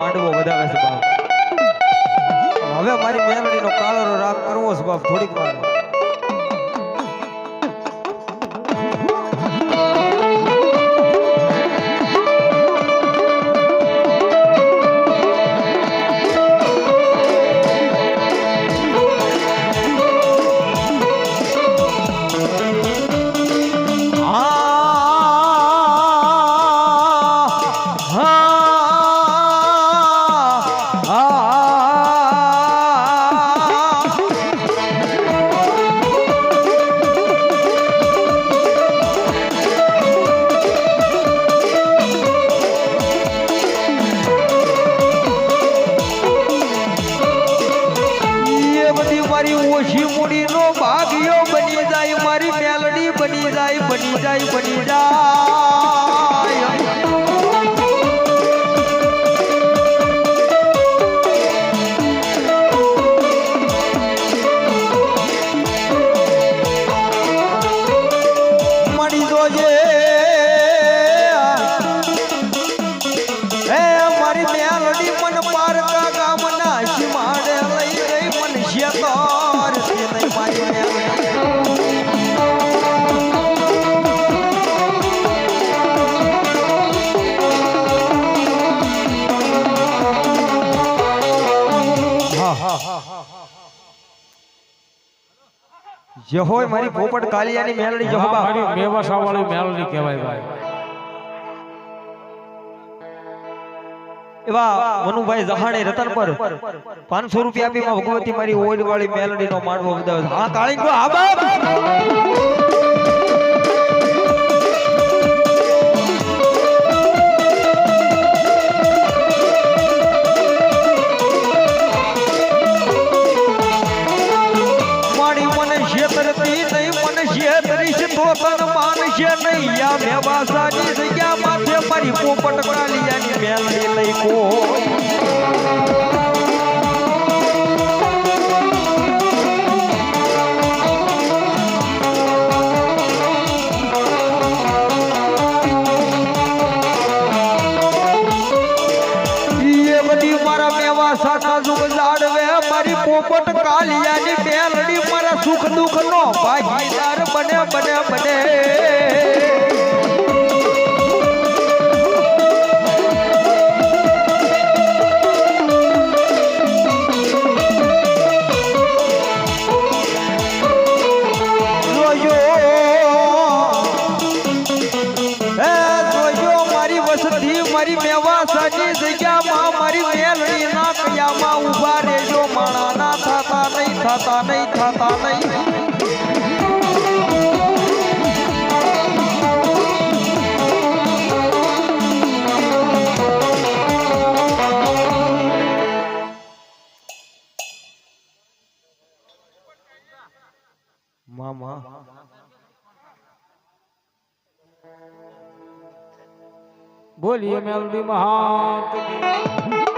માંડવો વધારે છે બાપ. હવે મારી મેલડીનો કાળો રાગ કરવો છે બાપ થોડીક વાર. ઓછી મૂડી નો ભાગ્યો બની જાય મારી મેલડી બની જાય બની જાય બની જાય. મળી જોજે હે મારી મેલડી મન પારકા ગામના સીમાડે લઈ ગઈ મન શેતાર છે નહીં મારી મેલડી. જે હોય મારી પોપટ કાલિયાની મેલડી જો મારી મેવાસા વાળી મેલડી કહેવાય ભાઈ. એવા મનુભાઈ જહાણે રતન પર 500 રૂપિયા આપી માં ભગવતી મારી ઓઈડ વાળી મેલડી નો માંડવો વધાવે. હા કાળીંગો આ બાપ મેવાસાની જગ્યા માથે મારી પોપટ કાલિયાની મેલડી લઈ કોઈ એ બધી મારા મેવાસાના જુગ જાડવે મારી પોપટ કાલિયાની મેલડી મારા સુખ દુઃખ નો ભાગીદાર બને બને બને. મારી મેવાસાની જગ્યામાં મારી મેલડી ના કયામાં ઉભા રહેજો માણા ના થતા નહીં થતા નહીં થતા નહીં. મામા બોલીએ મેલડી મહાન.